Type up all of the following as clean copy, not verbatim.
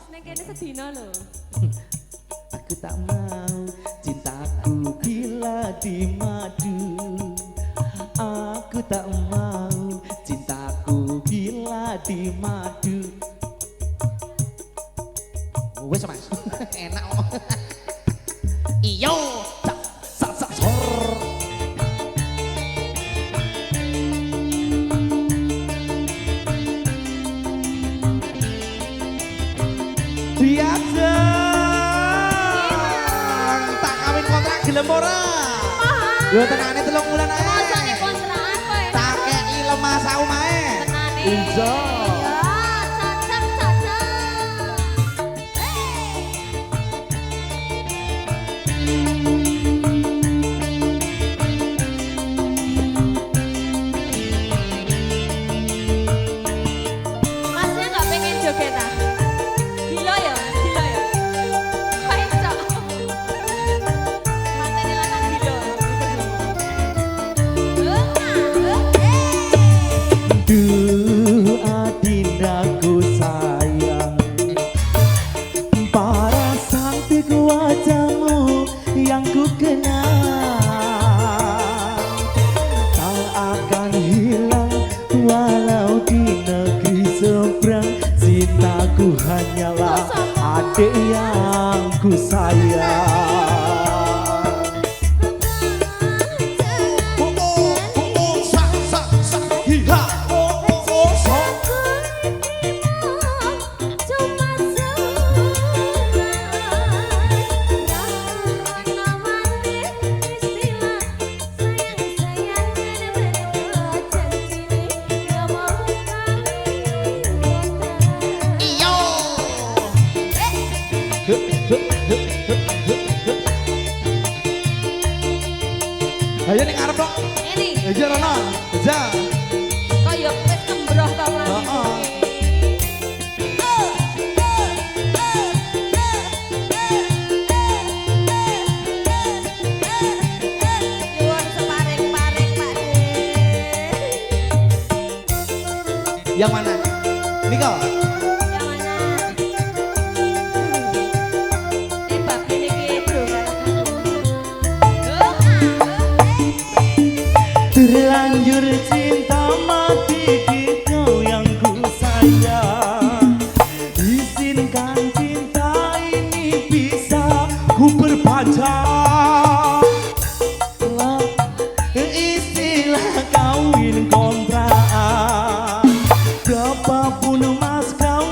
Nek kene sedina lho. Aku tak mau cintaku bila di madu. Aku tak mau cintaku bila di madu. Wes Mas, enak kok. Iyo, sak sak sak sor. Biasa. Tak kawin kontrak gelem ora? Yo tenane 3 bulan ae. Mosone kontrakan kowe. Tak kei lemah saumae. Tenane. Iya. Ya, cocok cocok. Masnya nggak pengen joget ah? Gila ya, gila ya. Kayak cok. Matanya lanang gila. Duh adindaku sayang, para cantik wajahmu yang ku kenal tak akan hilang walau di negeri seberang. Cintaku hanyalah adik yang ku sayang. Ayo ning arep dong. Ini. Aja Rono. Aja. Kayak wis kembroh ta Mas. Yuwun separing-paring Pak De. Yang mana? Niko. Yang mana? Bab ini ki bro Terlanjur cinta mati di kau yang ku sayang. Izinkan cinta ini bisa ku perpanjang. Istilah kawin kontrak, berapapun mas kau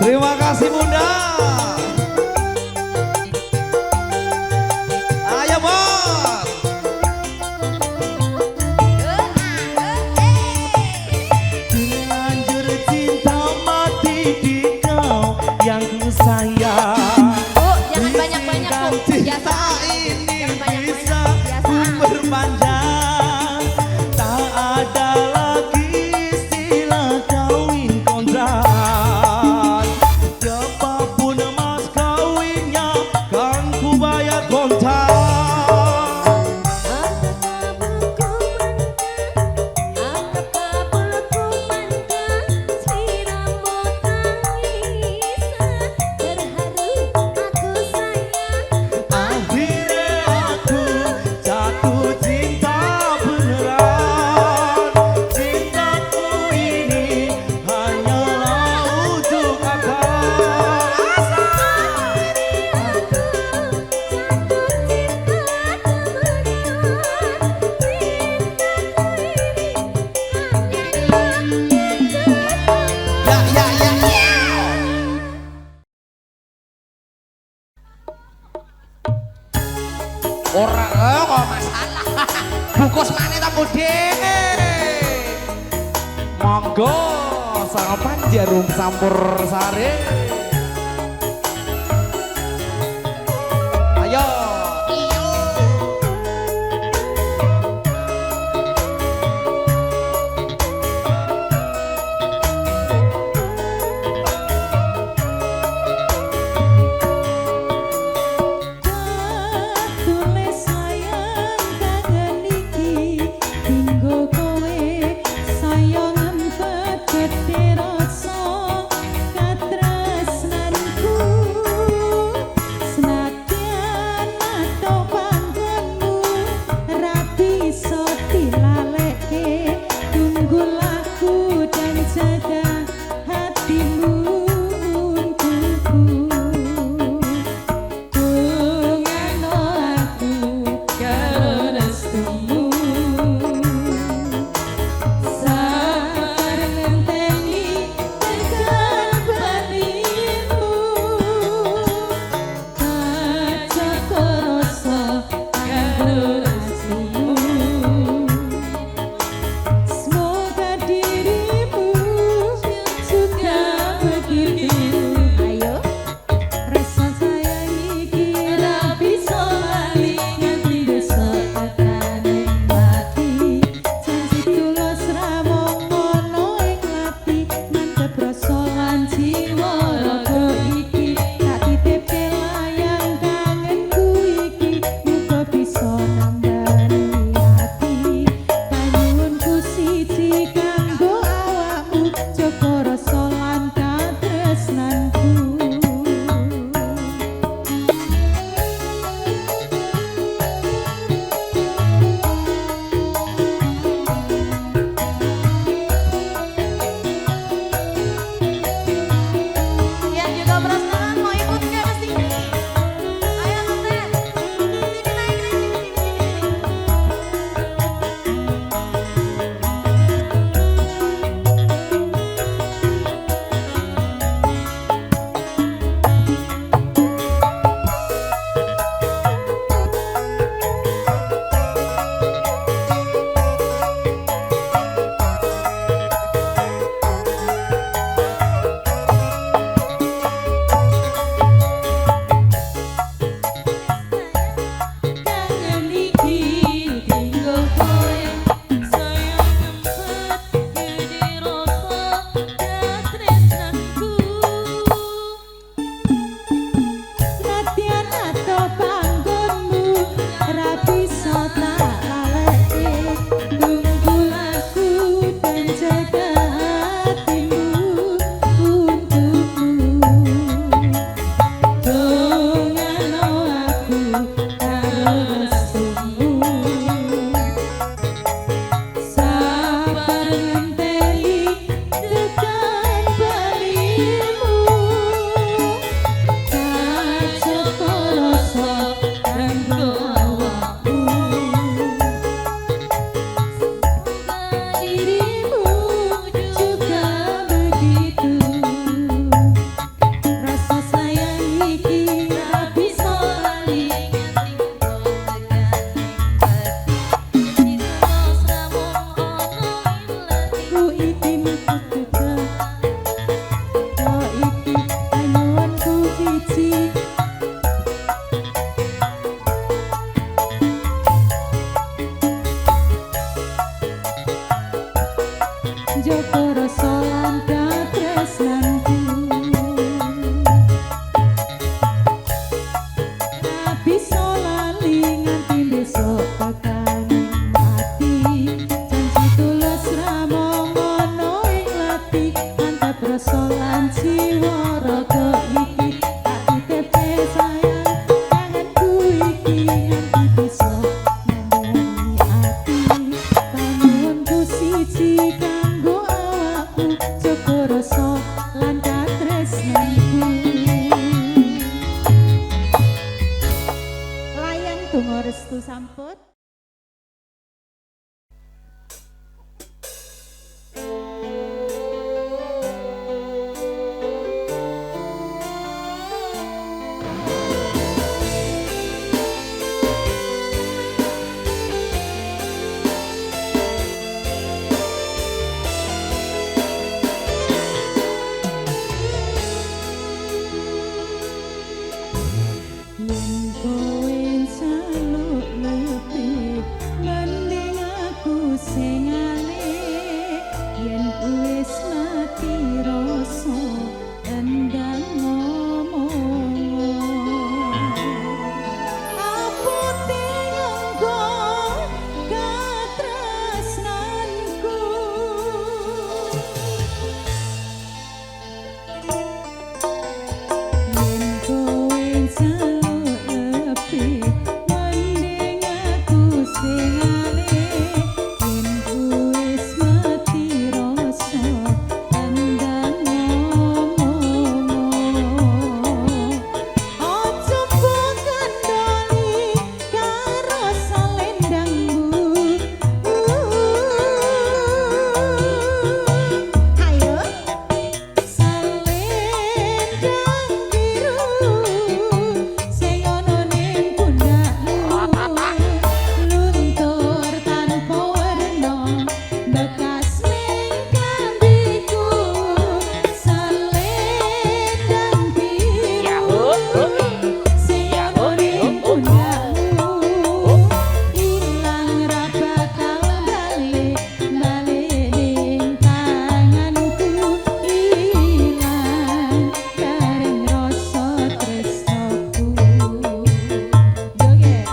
Terima kasih Bunda. Ayo bos. Terlanjur cinta mati di kau yang ku sayang. Bu, jangan banyak-banyak bu. Cinta ini bisa ku perpanjang. Tak ada lagi istilah kawin kontrak. Berapapun mas kawinnya kan ku bayar kontrak. Akhirnya aku jatuh cinta beneran. Cintaku ini hanyalah untuk Ora kok masalah. Bungkus maneh ta Bude. Monggo sarapan jarum campur sare. Ayo. Tulis sayang kangen iki dinggo kowe sayang empet gede rasa katresnanku senadyan sayangku iki nutup kok iki anyuanku cici Joko rasa lan katresnanku bisa lali nganti besok tekaning ati janji tulus ramong ngono ing lati mantap rasa lan jiwa raga iki tak titepe sayang tanganku iki nganti besok nandani ati panyuwunku siji kanggo awakku Joko rasa lan katresnanku layang donga restu sampun yen kowe njaluk lebih mending aku sing alih yen wis mati rasa endang ngomong aku tinggo katresnanku yen kowe njaluk lebih mending aku sing alih yen wis mati rasa endang ngomong ojo mbok kendali karo salendangmu ayo salendang biru sing ana ning pundakmu luntur tanpa werna bekas ning klambiku salendang biru sing ana ning pundakmu ilang ra bakal balik ning tanganku ilang bareng rasa tresnaku joget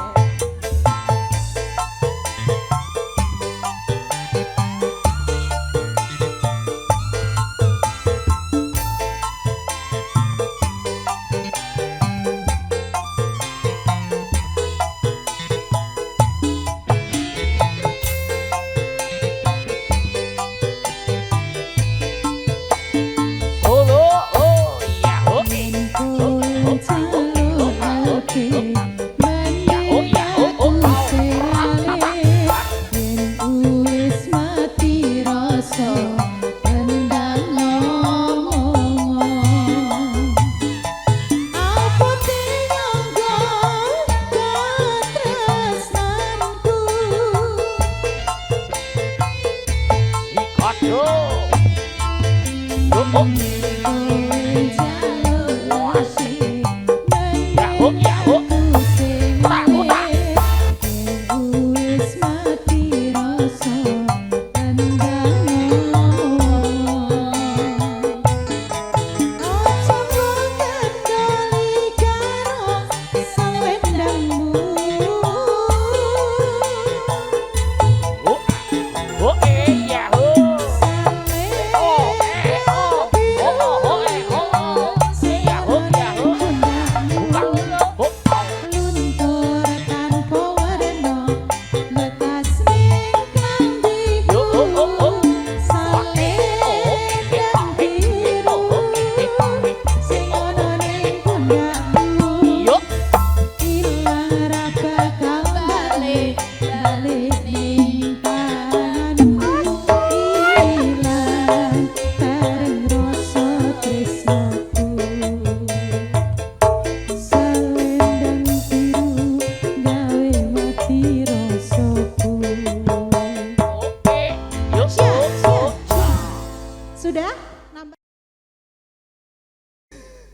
Sudah? Nambah.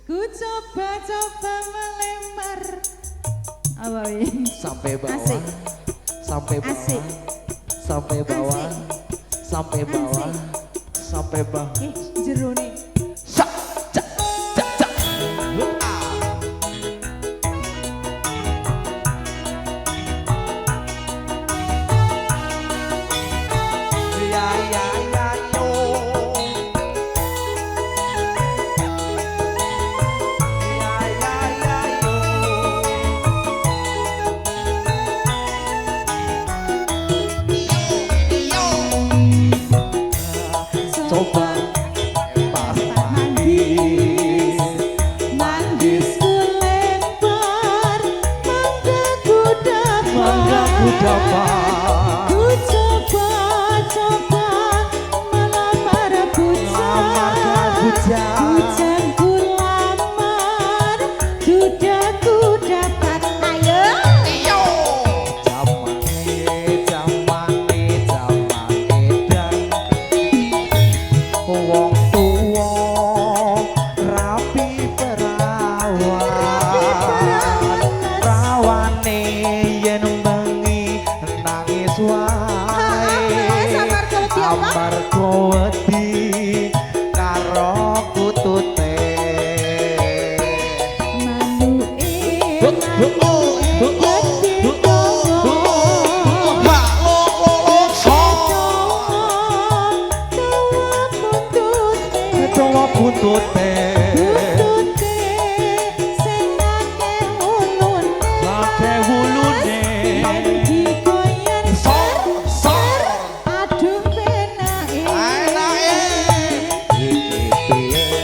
Ku coba melemar. Apa ini? Sampai bawah. Asik. Sampai bawah. Asik. Sampai bawah. Sampai bawah. Sampai bawah. Jero nih. Sak, cak, cak, cak. Ya, ya, ya, yo. Ya, ya, ya, yo. Coba lempar Manggis, manggis ku lempar, manggaku dapat. Ku coba melamar bujang. Bujang ku lamar, dudaku dapat. Ayo. Jamane dan wong tuwa rapi perawane yen bengi nangis wae amarga wedi karo kutute buntute lake wulune sor aduh penake iki piye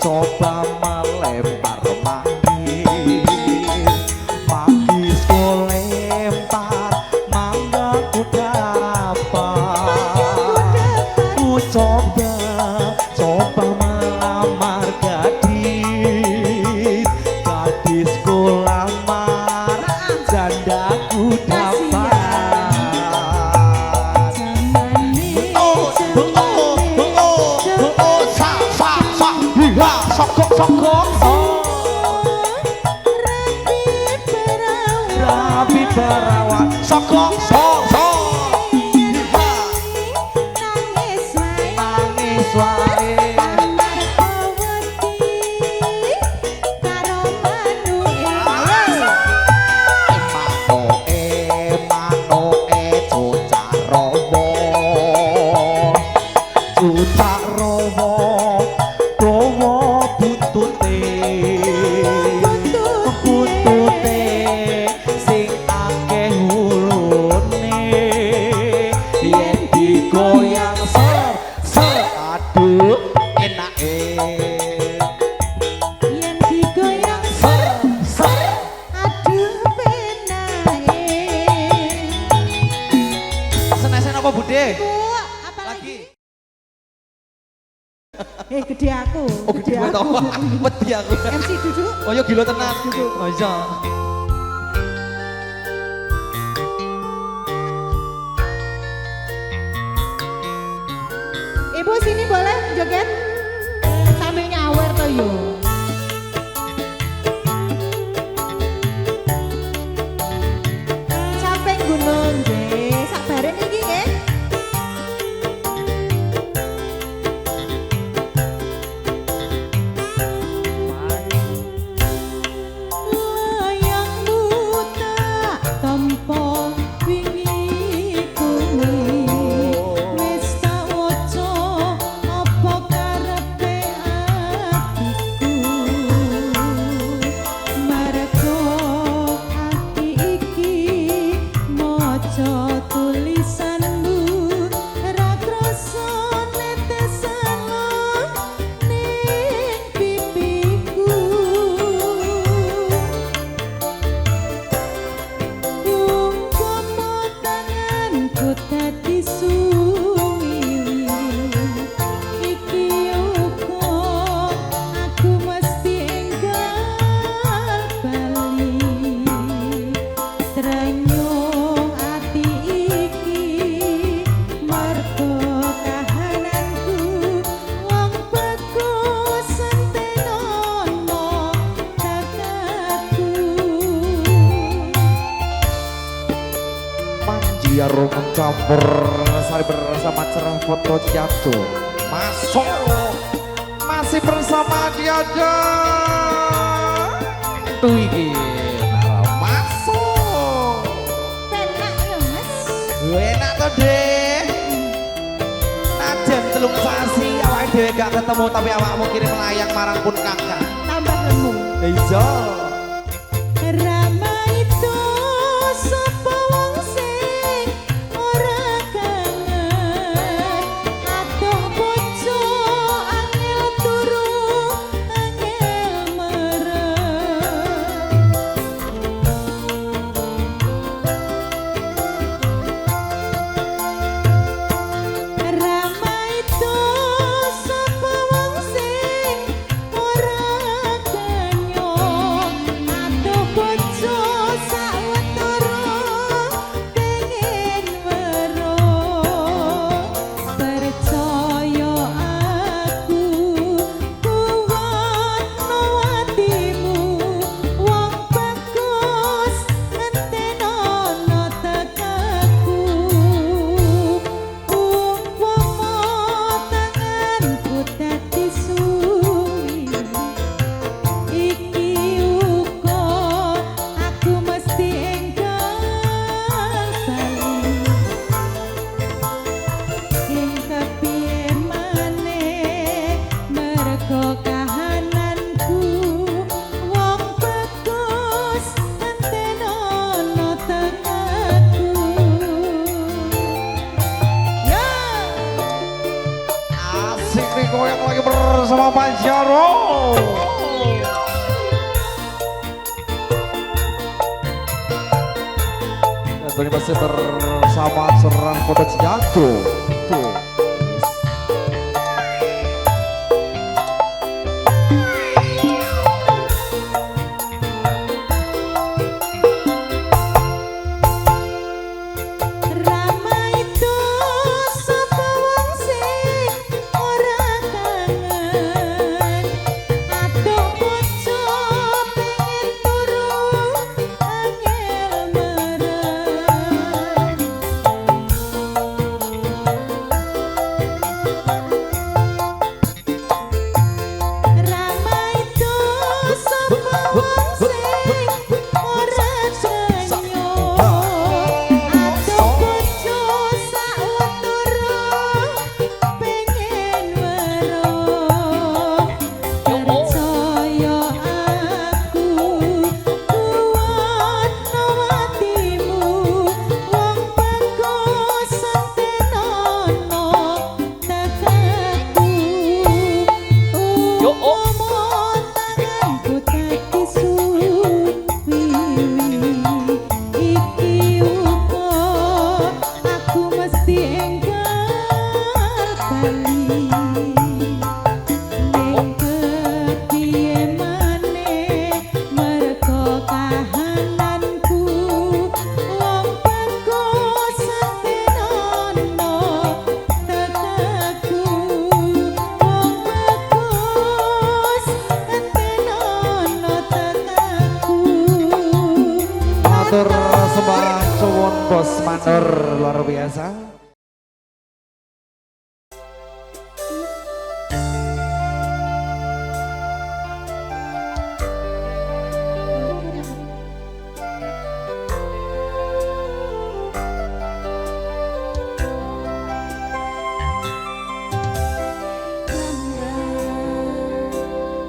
coba melempar manggis ku lempar manggaku dapat ku coba melamar gadisku lamar jandaku dapat sokok rapi perawan sokok nangis wae manoe cucak rowo buntute sing akeh ulune yen digoyang ser aduh enake yen digoyang ser aduh penake. senesen apa bude Apalagi? Gede aku. oh gede gue tau wedi aku MC duduk. oh ya gila tenang oh iya Ibu sini boleh joget sambil nyawer toh yo. Capek gunung nggih, sabaren iki nggih. Layang buta tanpa wingi kuwi wis tak waca apa karepe atiku biar mencampur sari bersama cerah foto jatuh masuk masih bersama dia aja tuh iki masuk Enak ya mas. enak tuh deh najan telung sasi awake dhewe gak ketemu tapi awakmu kirim layang marang pun kakak Tambah lemu. iya Rama itu sapa wong sing ora kangen. Adoh bojo angel turu angel merem. Rama itu sapa wong sing ora kanyo. Adoh bojo sawetara pengen weruh. Percaya aku kuwatno atimu. Wong bagus entenono tekaku. Umpama tanganku dadi suwi, iki uga aku mesti enggal bali. Ing kepiye maneh mergo kahananku. Wong bagus entenono tekaku. Ya asik nih goyang lagi bersama Pak Jaro dan tadi masih bersama serang foto jatuh tuh Rama itu sapa wong sing ora kangen. Adoh bojo pengen turu angel merem. Rama itu sapa wong sing ora kanyo. Adoh bojo sawetara pengen weruh. Percaya aku kuwatno atimu. Wong bagus entenono tekaku. Umpama tanganku dadi suwi, iki uga aku mesti enggal bali. Ning kepiye maneh mergo kahananku. Wong bagus entenono tekaku. Wong bagus entenono tekaku. matur sembah suwun bos manur luar biasa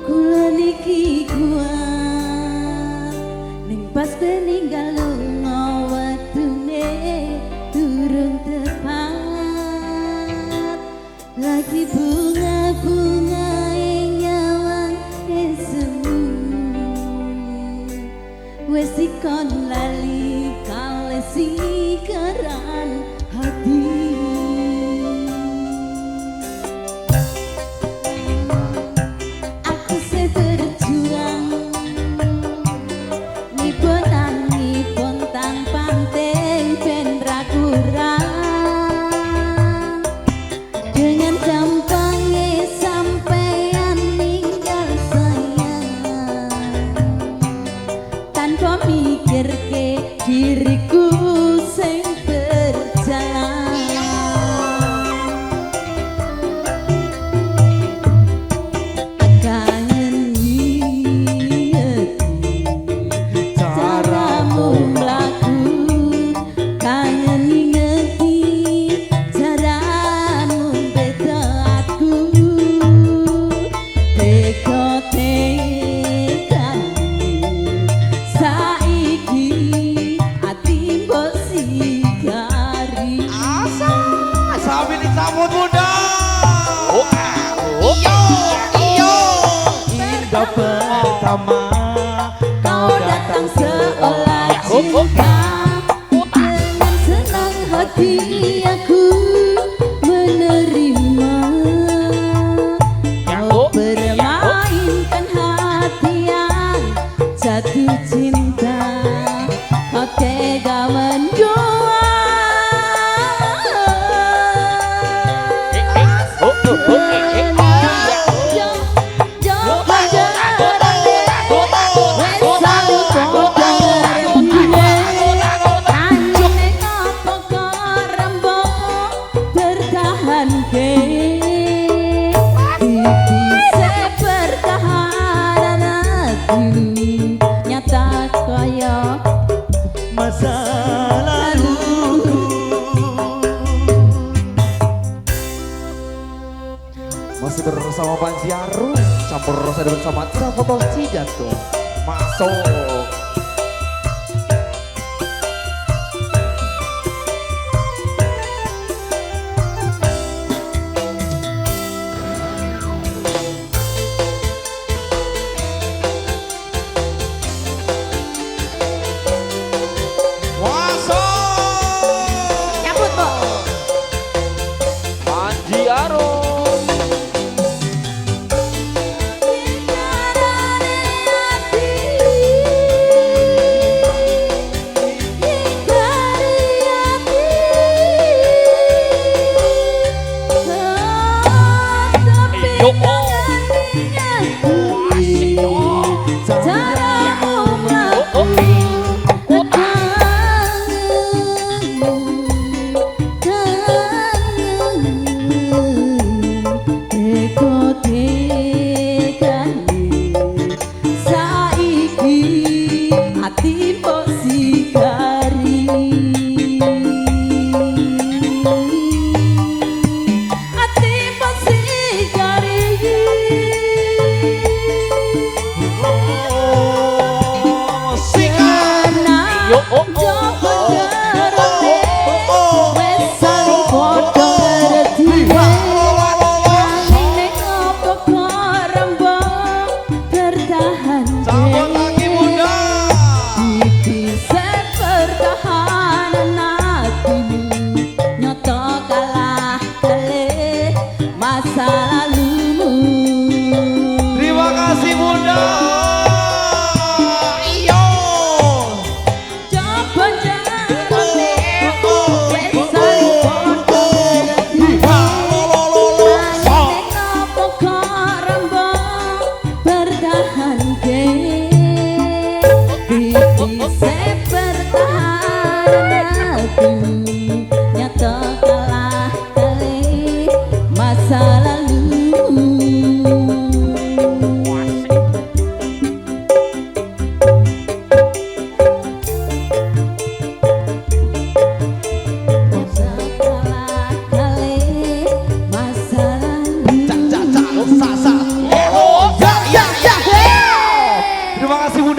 Kula niki kuat ning pas peninggal lunga wektune durung tepat. Lagi bunga-bunga ing nyawang esemu. Wes dikon lali kale sikaran hati. Aku se berjuang ngipun tanpa ten ben ra kurang. Dengan gampangnya sampean ninggal sayang tanpa mikir ke diriku pertama Kau datang seolah cinta, dengan senang hati aku menerima. Kau permainkan hati yang jatuh cinta, kau tega mendua. masa laluku. Masih bersama Panji Arum, campur rasa bersama Tira Foto Cijantung. Masuk.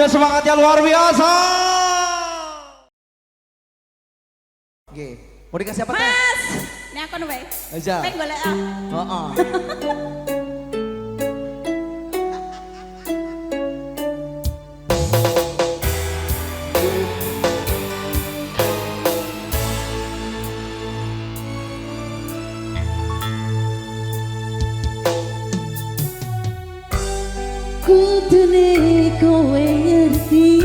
Semangatnya luar biasa. Oke, mau dikasih apa teh? Mas, ini aku nih. Aja. Pengen golek. Heeh. Kudune kowe ngerti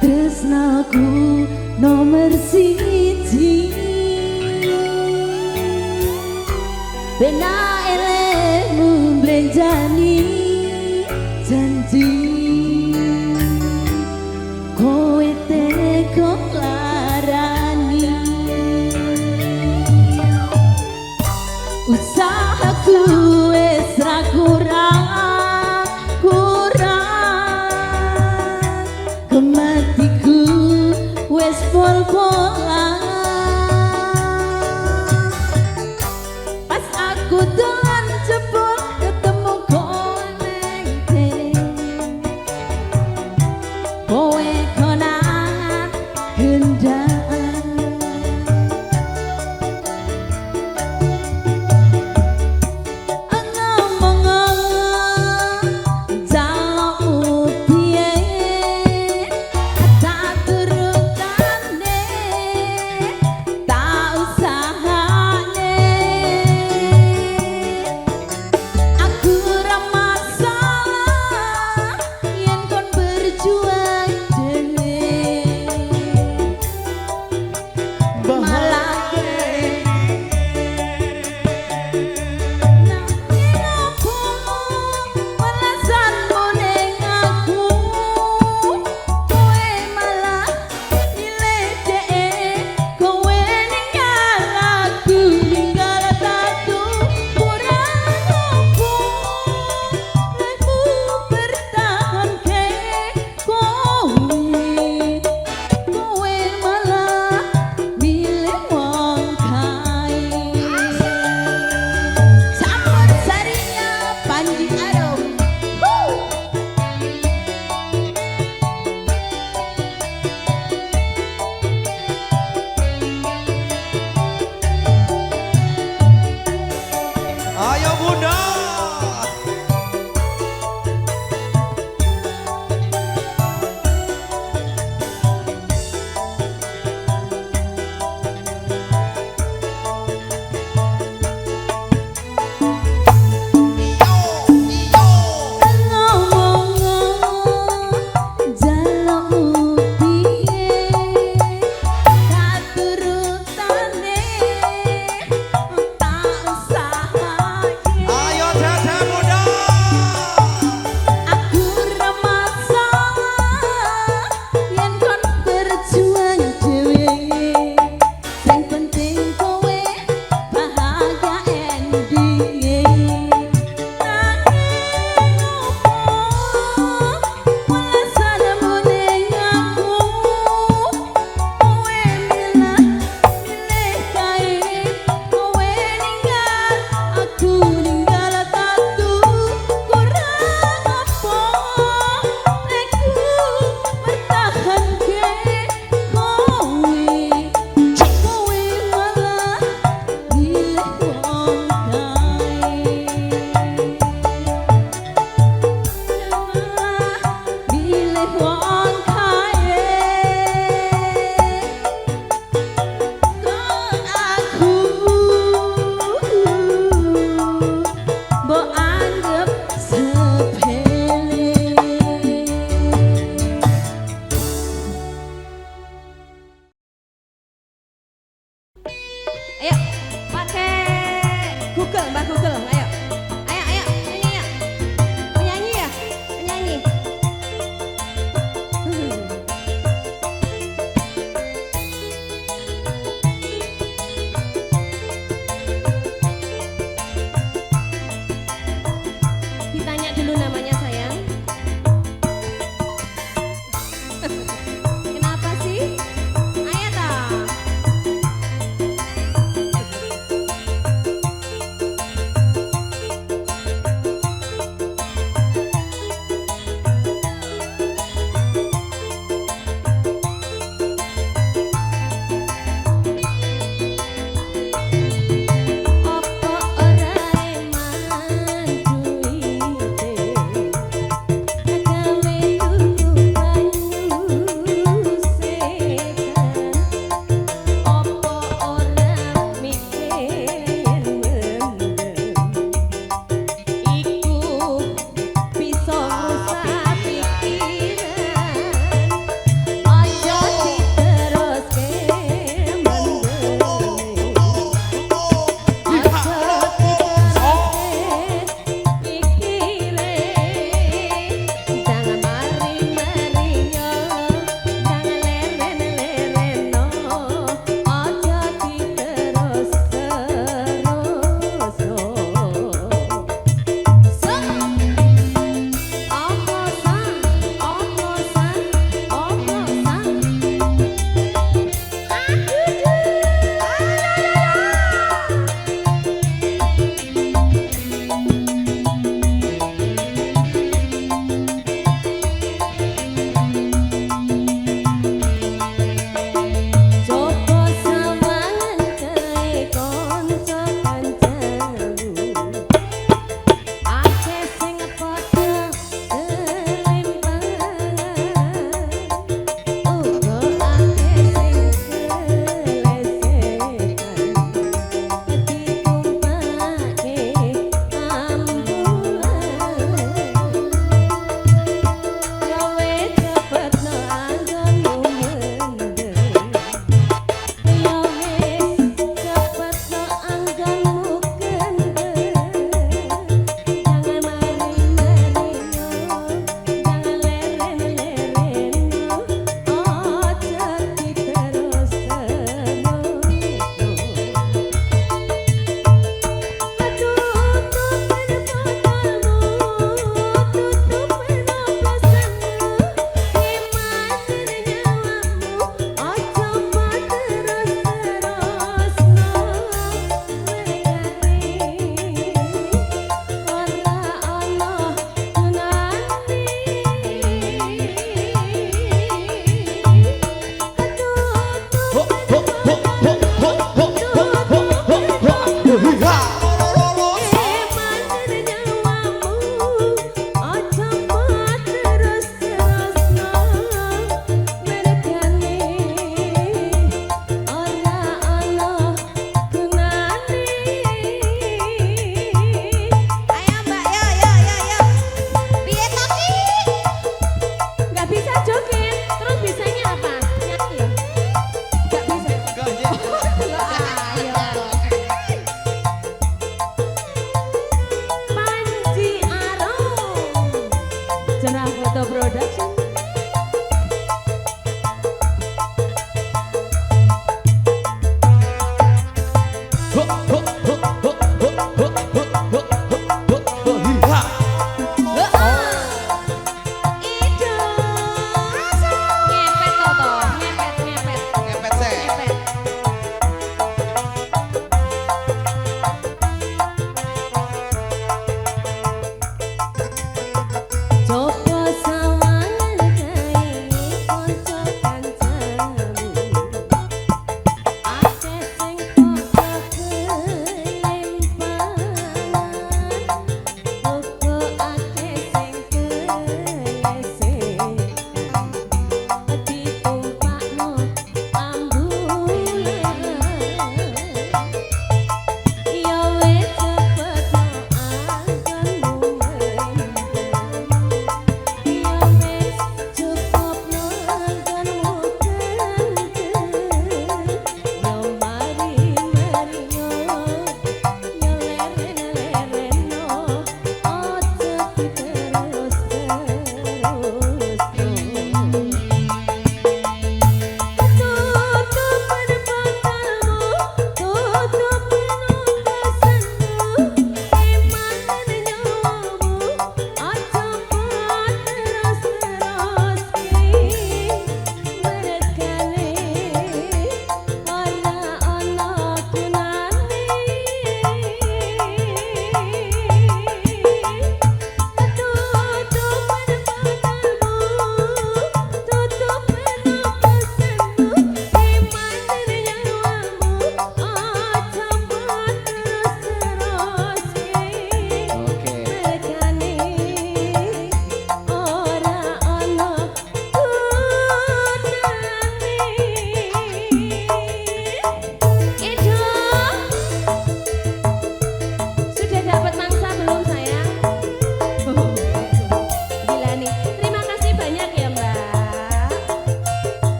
tresnaku nomor siji bena elemu blenjani janji kowe teko larani usahaku wis ra kurang kematiku wis pol-polan pas aku dolan jebol ketemu kowe neng kene kowe konangan gendaan Ayo Bunda. Ayo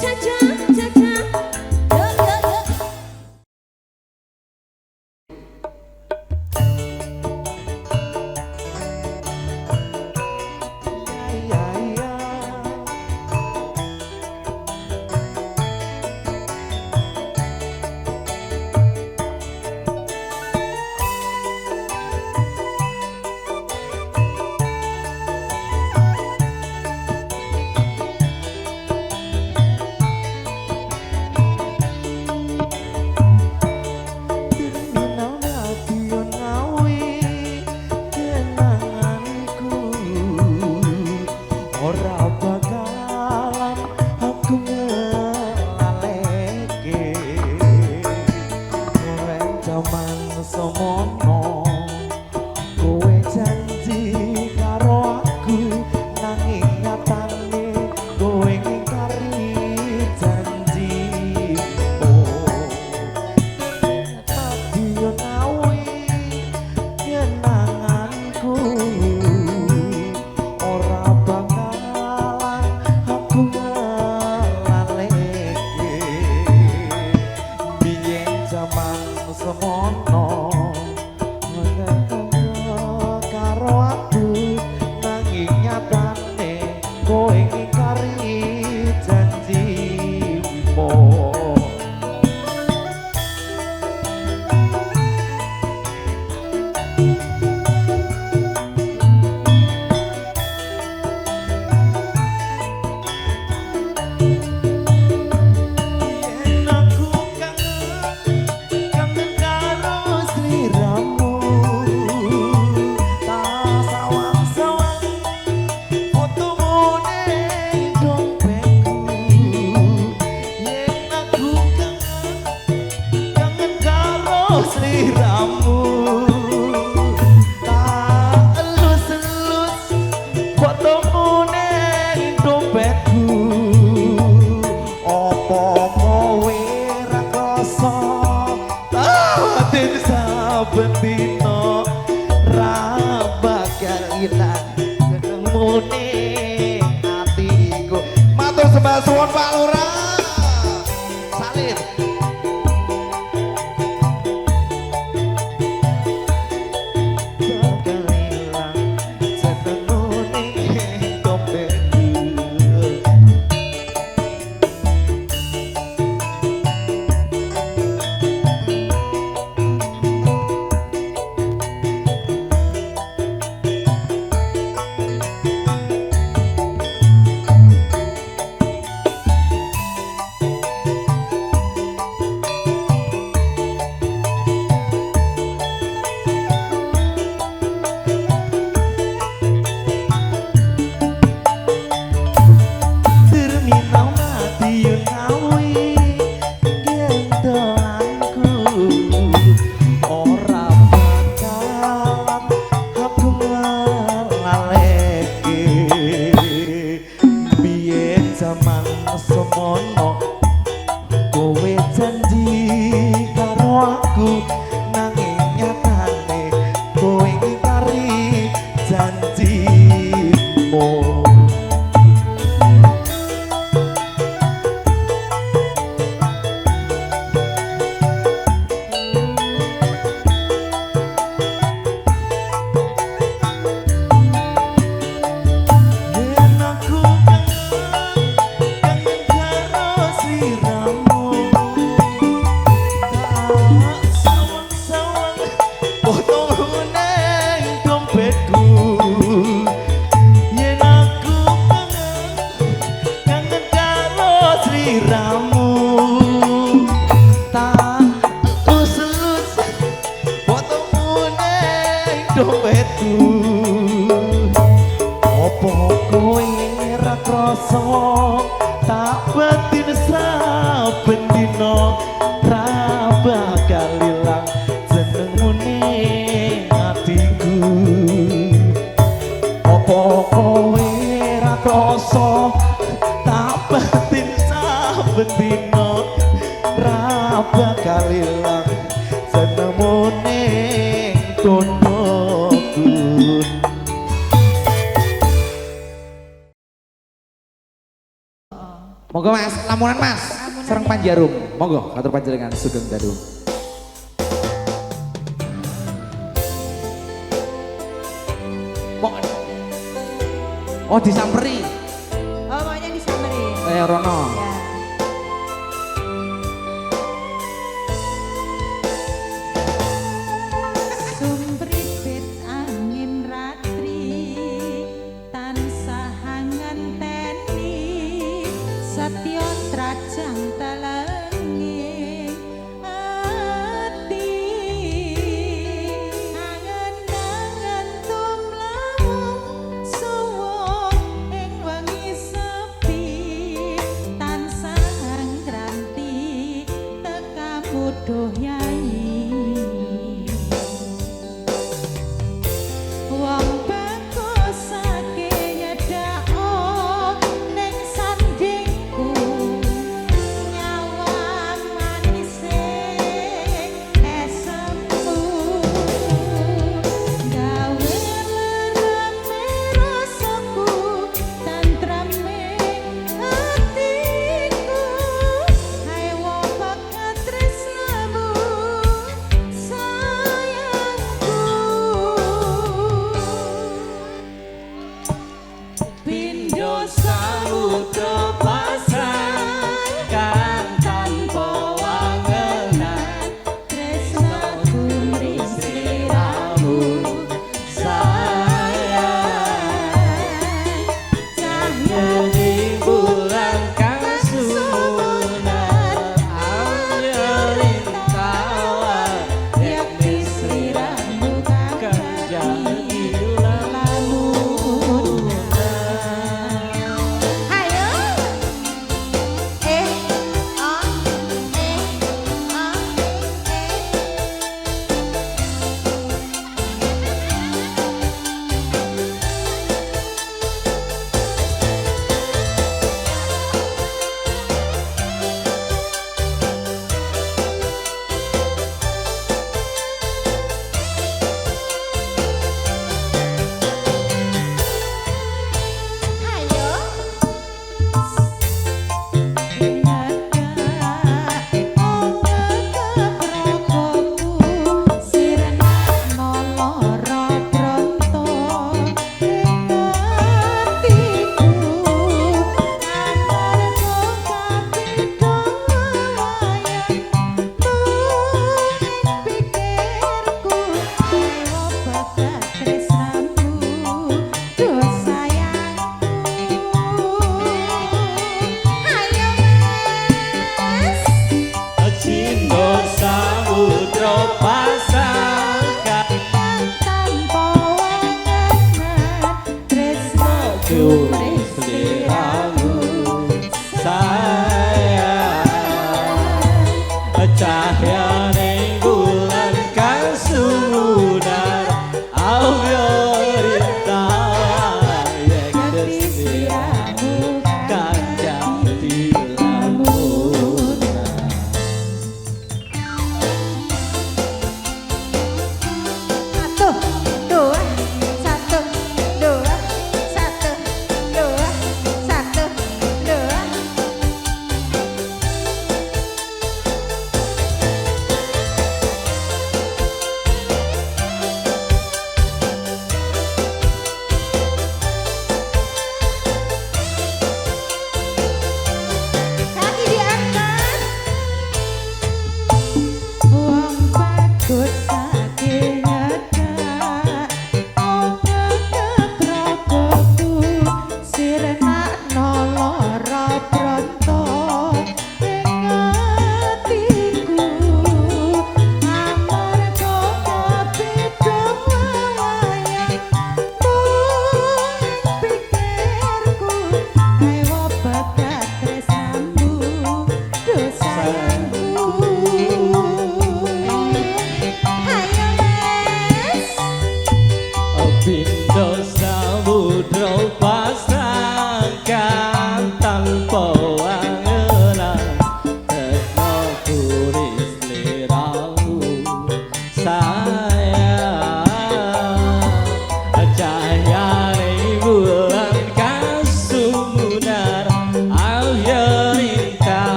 Caca, caca. Yuk, yuk, yuk. Iya iya. Terminal Madiun Ngawi kenanganku ora bakalan aku ngelaleke kowe jaman semono kowe janji karo aku nanging nyatane kowe ngingkari janjimu Madiun Ngawi kenanganku ora bakalan aku ngelaleke biyen jaman semono karo aku nanging nyatane kowe ngingkari janjimu Yen aku kangen karo sliramu tak sawang-sawang fotomu ning dompetku Yen aku kangen karo sliramu tak elus-elus fotomu ning dompetku opo kowe ra krasa tawatin saben dina ra bakal ilang jenengmu ning atiku matur sembah suwun Pak Lurah salin bakal ilang jenengmu ning dompetku Terminal Madiun Ngawi gendolanku ora bakalan aku ngelaleke biyen jaman semono kowe janji karo aku nanging nyatane kowe ngingkari janjimu Yen aku kangen karo sliramu tak sawang-sawang fotomu ning dompetku Yen aku kangen karo sliramu tak elus-elus fotomu ning dompetku opo kowe ra krasa tak batin saben dina ra bakal ilang jenengmu ning atiku opo kowe ra krasa tak batin saben dina ra bakal ilang jenengmu ning konoku Monggo Mas, lamunan Mas. Sereng Panjarum. Monggo katur panjenengan Sugeng Dalu. Oh disamperi. Oh, maunya disamperin. Kayak Rono. Ya. Sumpripit angin ratri tansah ngenteni setya trajang telenging ati angen-angen tumlawung suwung ing wengi sepi tansah ngranti teka mudoh ya